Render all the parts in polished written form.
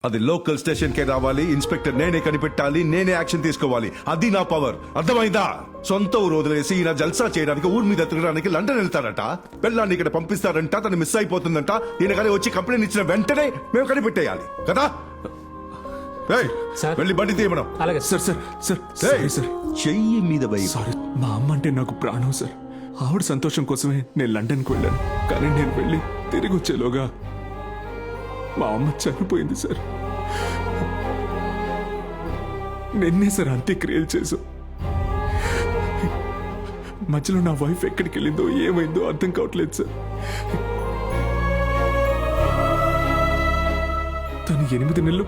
అది local station కే రావాలి, inspector నేనే కనిపెట్టాలి, నేనే యాక్షన్ తీసుకోవాలి. అది నా పవర్. అర్థమైందా? సొంత ఊరు వదిలేసి ఈయన జల్సా చేయడానికి ఊరి మీద తిరగడానికి లండన్ వెళ్తాడట. పెళ్ళాన్ని ఇక్కడ పంపిస్తారంట, తను మిస్ అయిపోతుందంట. ఈయన కానీ వచ్చి కంప్లైంట్ ఇచ్చిన వెంటనే మేము కనిపెట్టేయాలి కదా. వెళ్ళి బండి తీయమనం. అలాగే sir. Sir sir sorry sir. చెయ్యి మీద సారీ. మా అమ్మ అంటే నాకు ప్రాణం సార్. ఆవిడ సంతోషం కోసమే నేను లండన్కి వెళ్ళాను. కానీ నేను వెళ్ళి తిరిగి వచ్చేలోగా మా అమ్మ చనిపోయింది సార్. నిన్నే సార్ అంత్యక్రియలు చేశాం. మధ్యలో నా వైఫ్ ఎక్కడికి వెళ్ళిందో ఏమైందో అర్థం కావట్లేదు సార్. తను 8 నెలలు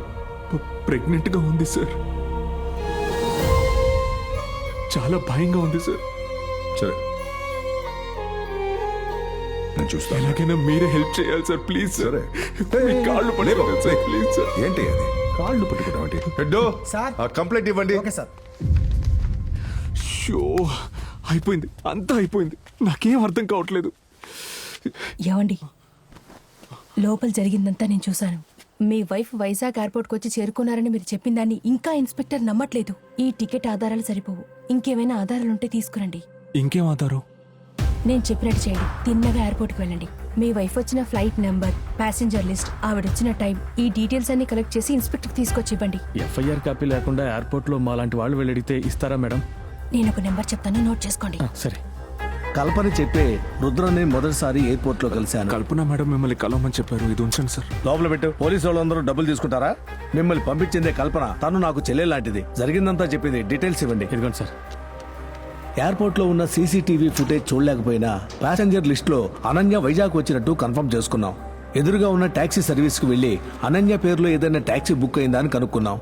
ప్రెగ్నెంట్ గా ఉంది సార్. చాలా భయంగా ఉంది సార్. సరే, నేను చూస్తాను. ఎలాగైనా మీరే హెల్ప్ చేయాలి సార్, ప్లీజ్ సార్. సరే, కాళ్ళు పట్టుకోండి సార్, ప్లీజ్ సార్. ఏంటి అది కాళ్ళు పట్టుకోవడం? హెడ్డో సార్, కంప్లైంట్ ఇవ్వండి. Okay sir. షో అయిపోయింది, అంతా అయిపోయింది. నాకేం అర్థం కావట్లేదు. ఏమండి, లోపల జరిగిందంతా నేను చూశాను. మీ వైఫ్ వైజాగ్ ఎయిర్పోర్ట్కి వచ్చి చేరుకున్నారని మీరు చెప్పిన దాన్ని ఇంకా ఇన్స్పెక్టర్ నమ్మట్లేదు. ఈ టికెట్ ఆధారాలు సరిపోవు. ఇంకేమైనా ఆధారాలుంటే తీసుకురండి. ఇంకేం ఆధారం? నేను చెప్పినట్టు చేయండి. తిన్నగా ఎయిర్పోర్ట్కి వెళ్ళండి. మీ వైఫ్ వచ్చిన ఫ్లైట్ నెంబర్, ప్యాసింజర్ లిస్ట్, ఆవిడొచ్చిన టైం, ఈ డీటెయిల్స్ అన్ని కలెక్ట్ చేసి ఇన్స్పెక్టర్కి తీసుకొచ్చి ఇవ్వండి. ఎఫ్ఐఆర్ కాపీ లేకుండా ఎయిర్పోర్ట్ లో మాలాంటి వాళ్ళు వెళ్ళి అడిగితే ఇస్తారా మేడం? నేను ఒక నెంబర్ చెప్తాను, నోట్ చేసుకోండి. సరే. కల్పన చెప్పే రుద్రని మొదటిసారి ఎయిర్పోర్ట్ లో కలిశాను. కల్పన మేడం మిమ్మల్ని కలవమని చెప్పారు. ఇది ఉంచండి సార్. లోపల పెట్టు. పోలీసు వాళ్ళందరూ డబ్బులు తీసుకుంటారా? మిమ్మల్ని పంపించిందే కల్పన. తను నాకు చెల్లె లాంటిది. జరిగిందంతా చెప్పింది. డీటెయిల్స్ ఇవ్వండి. ఇదిగోండి సార్. ఎయిర్పోర్ట్ లో ఉన్న సీసీటీవీ ఫుటేజ్ చూడలేకపోయినా ప్యాసింజర్ లిస్ట్ లో అనన్య వైజాగ్ వచ్చినట్టు కన్ఫర్మ్ చేసుకున్నాం. ఎదురుగా ఉన్న టాక్సీ సర్వీస్ కు వెళ్లి అనన్య పేరులో ఏదైనా టాక్సీ బుక్ అయిందా అని కనుక్కున్నాం.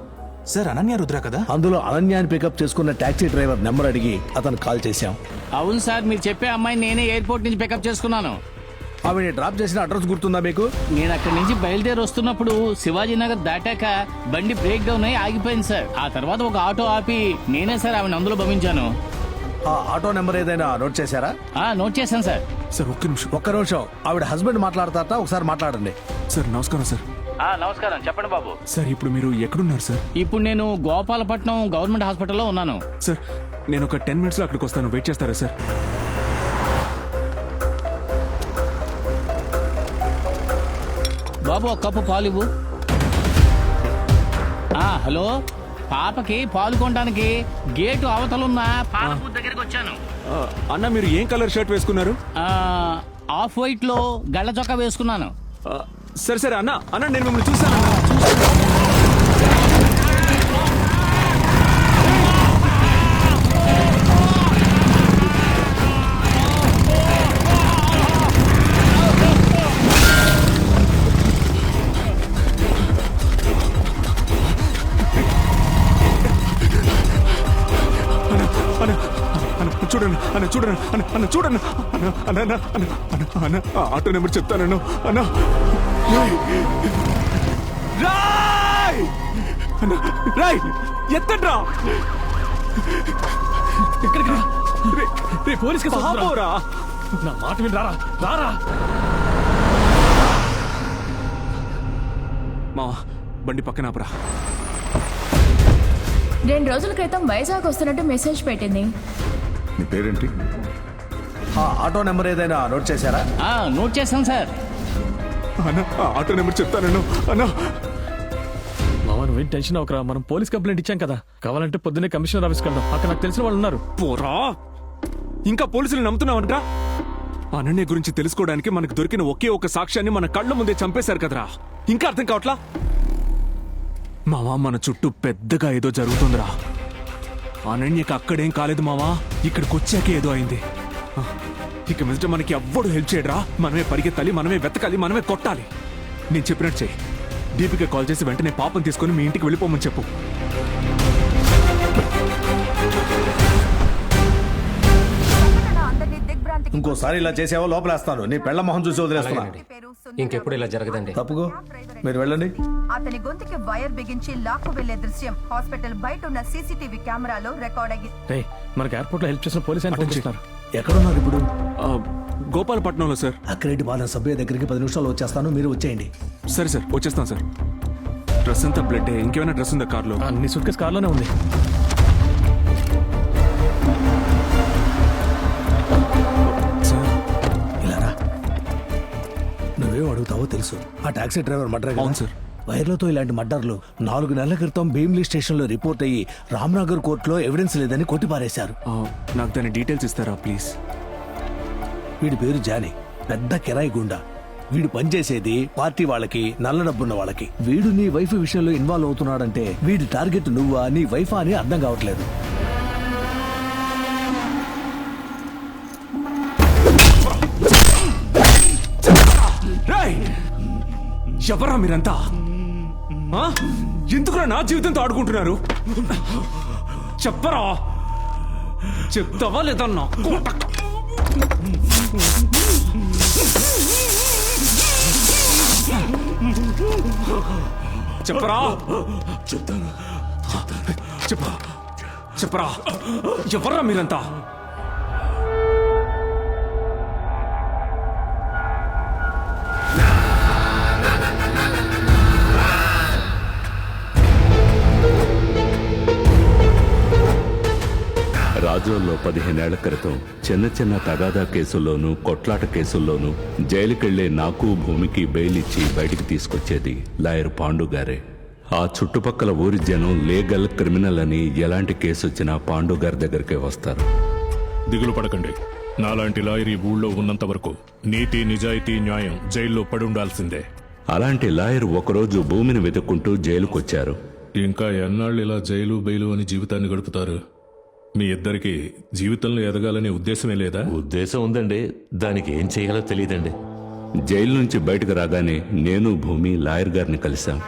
సార్, అనన్య రుద్ర కదా? అందులో అనన్యాన్ని పికప్ చేసుకున్న టాక్సీ డ్రైవర్ నెంబర్ అడిగి అతను కాల్ చేశాం. అవును సార్, మీరు చెప్పే అమ్మాయిని నేనే ఎయిర్పోర్ట్ నుంచి పికప్ చేసుకున్నాను. ఆవిడ డ్రాప్ చేసిన అడ్రస్ గుర్తుందా మీకు? నేను అక్కడి నుంచి బయలుదేరి వస్తున్నప్పుడు శివాజీనగర్ దాటాక బండి బ్రేక్ డౌన్ అయి ఆగిపోయింది సార్. ఆ తర్వాత ఒక ఆటో ఆపి నేనే సార్ ఆవిడ అందులో పంపించాను. ఆ ఆటో నెంబర్ ఏదైనా నోట్ చేశారా? నోట్ చేశాను సార్. సార్ ఒక్క నిమిషం. ఆవిడ హస్బెండ్ మాట్లాడతారట, ఒకసారి మాట్లాడండి. సార్ నమస్కారం సార్. నమస్కారం, చెప్పండి బాబు. సార్ ఇప్పుడు మీరు ఎక్కడున్నారు సార్? ఇప్పుడు నేను గోపాలపట్నం గవర్నమెంట్ హాస్పిటల్లో ఉన్నాను. సార్ నేను ఒక 10 minutes లో అక్కడికి వస్తాను. వెయిట్ చేస్తారా సార్? బాబు, ఒక కప్పు పాలు ఇవ్వు. హలో, పాపకి పాలు కొనడానికి గేటు అవతలున్న పాల బూత్ దగ్గరికి వచ్చాను. అన్న మీరు ఏం కలర్ షర్ట్ వేసుకున్నారు? ఆఫ్ వైట్ లో గళ్ళ చొక్కా వేసుకున్నాను. సరే సరే అన్న నేను మిమ్మల్ని చూసాను. చూడండి అన్న ఆటో నెంబర్ చెప్తానన్నా. అన్న రాయ్ ఎత్తడ్రా. పోలీస్కి నా మాట విని రారా. మా బండి పక్కన ఆపరా. 2 రోజుల క్రితం వైజాగ్ వస్తున్నట్టు మెసేజ్ పెట్టింది. నీ పేరేంటి? ఆ ఆటో నెంబర్ ఏదైనా నోట్ చేశారా? నోట్ చేశాను సార్. అన్న ఆటో నెంబర్ చెప్తానన్నా. అన్నా మామ నువ్వేం టెన్షన్ అవకరా. మనం పోలీస్ కంప్లైంట్ ఇచ్చాం కదా. కావాలంటే పొద్దున్నే కమిషనర్ ఆఫీస్కి వెళ్దాం. అక్కడ నాకు తెలిసిన వాళ్ళు ఉన్నారు. పోరా, ఇంకా పోలీసులు నమ్ముతున్నావంటరా? అనన్య గురించి తెలుసుకోవడానికి మనకు దొరికిన ఒకే ఒక సాక్ష్యాన్ని మన కళ్ళ ముందే చంపేశారు కదరా. ఇంకా అర్థం కావట్లా? మావా, మన చుట్టూ పెద్దగా ఏదో జరుగుతుందిరా. అనన్యకి అక్కడేం కాలేదు మావా, ఇక్కడికి వచ్చాకే ఏదో అయింది. ఇక మీద మనకి ఎవ్వడు హెల్ప్ చేయడరా. మనమే పరిగెత్తాలి, మనమే వెతకాలి, మనమే కొట్టాలి. నేను చెప్పినట్టు చెయ్యి. దీపిక కాల్ చేసి వెంటనే పాపం తీసుకొని మీ ఇంటికి వెళ్ళిపోమని చెప్పు. ఇంకోసారి ఇలా చేసావో లోపలేస్తాను. నీ పెళ్ల మొహం చూసి వదిలేస్తున్నా. ఇంకెప్పుడు ఇలా జరగదండి. తప్పుకో, మీరు వెళ్ళండి. అతని గొంతుకి వైర్ బిగించి లాక్కు వెళ్లే దృశ్యం హాస్పిటల్ బయట ఉన్న సీసీటీవీ కెమెరాలో రికార్డ్ అయ్యింది. మనకి ఎయిర్పోర్ట్ లో హెల్ప్ చేసిన పోలీసు ఆయన ఫోన్ చేస్తున్నారు. ఎక్కడున్నారు ఇప్పుడు? గోపాలపట్నంలో సార్. అక్కరేటి బాల సభ్య దగ్గరికి 10 నిమిషాలు వచ్చేస్తాను, మీరు వచ్చేయండి. సరే సార్, వచ్చేస్తాను సార్. డ్రెస్ అంతా బ్లడ్. ఇంకేమైనా డ్రెస్ ఉందా కార్లో? నీ సూట్ కేసు కార్లోనే ఉంది. సార్ ఇలా రా. నువ్వేం అడుగుతావో తెలుసు. ఆ టాక్సీ డ్రైవర్ మర్డర్ అవును సార్. వైర్లతో ఇలాంటి మర్డర్లు 4 నెలల క్రితం భీమ్లీ స్టేషన్లో రిపోర్ట్ అయ్యి రామ్నగర్ కోర్టులో ఎవిడెన్స్ లేదని కొట్టిపారేశారు. నాకు దాని డీటెయిల్స్ ఇస్తారా ప్లీజ్? వీడి పేరు జానీ, పెద్ద కిరాయి గుండా. వీడు పనిచేసేది పార్టీ వాళ్ళకి, నల్ల డబ్బున్న వాళ్ళకి. వీడు నీ వైఫ్ విషయంలో ఇన్వాల్వ్ అవుతున్నాడంటే వీడి టార్గెట్ నువ్వా నీ వైఫా అని అర్థం కావట్లేదు. ఎవరా మీరంతా? ఎందుకురా నా జీవితంతో ఆడుకుంటున్నారు? చెప్పరా, చెప్తావా లేదా? నాకు చెప్పరా. చెప్తాను. చెప్పరా, ఎవరా మీరంతా? రాజోల్లో 15 ఏళ్ల క్రితం చిన్న చిన్న తగాదా కేసుల్లోనూ కొట్లాట కేసుల్లోనూ జైలుకెళ్లే నాకు భూమికి బెయిల్ ఇచ్చి బయటికి తీసుకొచ్చేది లాయర్ పాండు గారే. ఆ చుట్టుపక్కల ఊరి జనం లీగల్ క్రిమినల్ అని ఎలాంటి కేసు వచ్చినా పాండు గారి దగ్గరికే వస్తారు. దిగులు పడకండి. నాలాంటి లాయర్ ఈ ఊళ్ళో ఉన్నంత వరకు నీతి, నిజాయితీ, న్యాయం జైల్లో పడి ఉండాల్సిందే. అలాంటి లాయర్ ఒకరోజు భూమిని వెతుక్కుంటూ జైలుకొచ్చారు. ఇంకా ఎన్నాళ్ళు ఇలా జైలు బెయిలు అని జీవితాన్ని గడుపుతారు? మీ ఇద్దరికి జీవితంలో ఎదగాలనే ఉద్దేశమే లేదా? ఉద్దేశం ఉందండి, దానికి ఏం చేయాలో తెలియదండి. జైలు నుంచి బయటకు రాగానే నేను భూమి లాయర్ గారిని కలిశాం.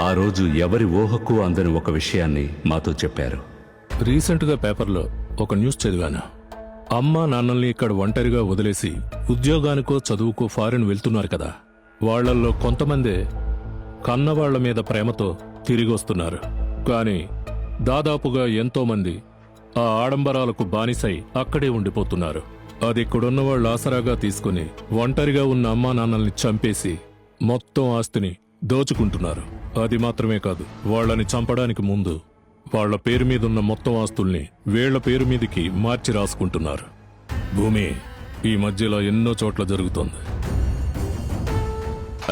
ఆ రోజు ఎవరి ఊహకు అందని ఒక విషయాన్ని మాతో చెప్పారు. రీసెంట్గా పేపర్లో ఒక న్యూస్ చదివాను. అమ్మా నాన్నల్ని ఇక్కడ ఒంటరిగా వదిలేసి ఉద్యోగానికో చదువుకో ఫారిన్ వెళ్తున్నారు కదా, వాళ్లల్లో కొంతమందే కన్నవాళ్ల మీద ప్రేమతో తిరిగి వస్తున్నారు. కానీ దాదాపుగా ఎంతోమంది ఆ ఆడంబరాలకు బానిసై అక్కడే ఉండిపోతున్నారు. అది ఇక్కడున్న వాళ్ళు ఆసరాగా తీసుకుని ఒంటరిగా ఉన్న అమ్మా నాన్నల్ని చంపేసి మొత్తం ఆస్తిని దోచుకుంటున్నారు. అది మాత్రమే కాదు, వాళ్ళని చంపడానికి ముందు వాళ్ల పేరు మీదున్న మొత్తం ఆస్తుల్ని వీళ్ల పేరు మీదికి మార్చి రాసుకుంటున్నారు. భూమి ఈ మధ్యలో ఎన్నో చోట్ల జరుగుతోంది.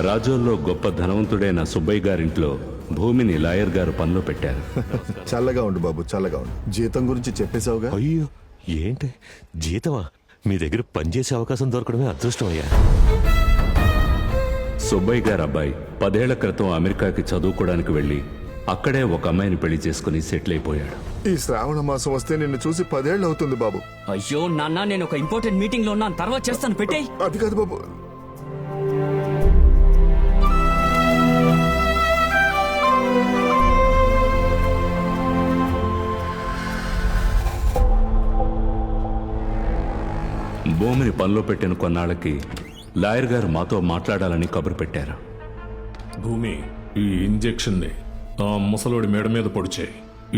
రాజోల్లో గొప్ప ధనవంతుడైన సుబ్బయ్య గారింట్లో భూమిని లాయర్ గారు పనిలో పెట్టారు. చల్లగా ఉండు బాబు, చల్లగా ఉండు. జీతం గురించి చెప్పేశావుగా? అయ్యో ఏంటి జీతమా? మీ దగ్గర పనిచేసే అవకాశం దొరకడమే అదృష్టం అయ్యా. సుబ్బయ్య గారు అబ్బాయి 10 ఏళ్ల క్రితం అమెరికాకి చదువుకోవడానికి వెళ్లి అక్కడే ఒక అమ్మాయిని పెళ్లి చేసుకుని సెటిల్ అయిపోయాడు. ఈ శ్రావణ మాసం వస్తే నిన్ను చూసి 10 ఏళ్ళు అవుతుంది బాబు. అయ్యో నాన్న, నేను ఒక ఇంపార్టెంట్ మీటింగ్ లో ఉన్నాను, తర్వాత చేస్తాను, పెట్టేయ్. అది కాదు బాబు. భూమిని పనిలో పెట్టిన కొన్నాళ్ళకి లాయర్ గారు మాతో మాట్లాడాలని కబురు పెట్టారు. భూమి, ఈ ఇంజెక్షన్ ని ఆ ముసలోడి మెడ మీద పొడిచే.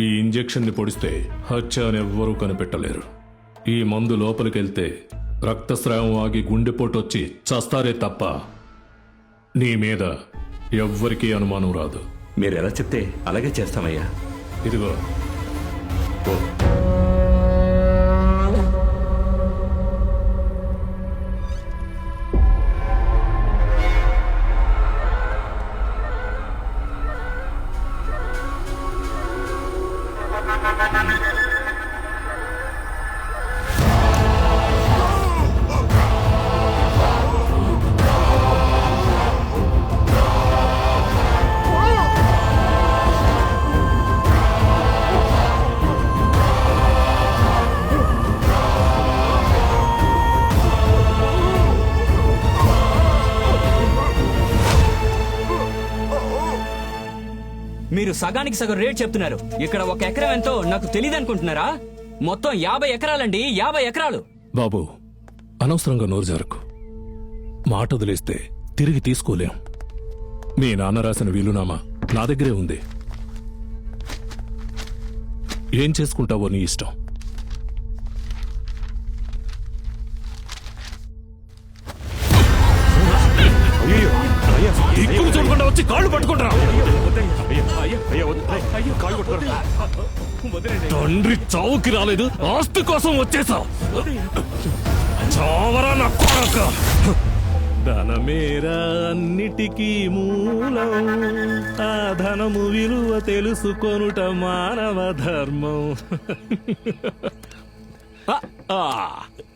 ఈ ఇంజెక్షన్ ని పొడిస్తే హత్య అని ఎవ్వరూ కనిపెట్టలేరు. ఈ మందు లోపలికెళ్తే రక్తస్రావం ఆగి గుండెపోటు వచ్చి చస్తారే తప్ప నీ మీద ఎవ్వరికీ అనుమానం రాదు. మీరెలా చెప్తే అలాగే చేస్తామయ్యా. ఇదిగో మీరు సగానికి సగం రేట్ చెప్తున్నారు. ఇక్కడ 1 ఎకరం ఎంతో నాకు తెలియదు అనుకుంటున్నారా? మొత్తం 50 ఎకరాలండి, 50 ఎకరాలు. బాబు, అనవసరంగా నోరు జరకు. మాట వదిలేస్తే తిరిగి తీసుకోలేం. మీ నాన్న రాసిన వీలునామా నా దగ్గరే ఉంది. ఏం చేసుకుంటావో నీ ఇష్టం. దిక్కులు చూడకుండా వచ్చి కాళ్ళు పట్టుకుంటారా? తండ్రి చావుకి రాలేదు, ఆస్తి కోసం వచ్చేసావు. చావరా నా కొడక. ధనమేరా అన్నిటికీ మూలం, ఆ ధనము విలువ తెలుసుకొనుట మానవ ధర్మం.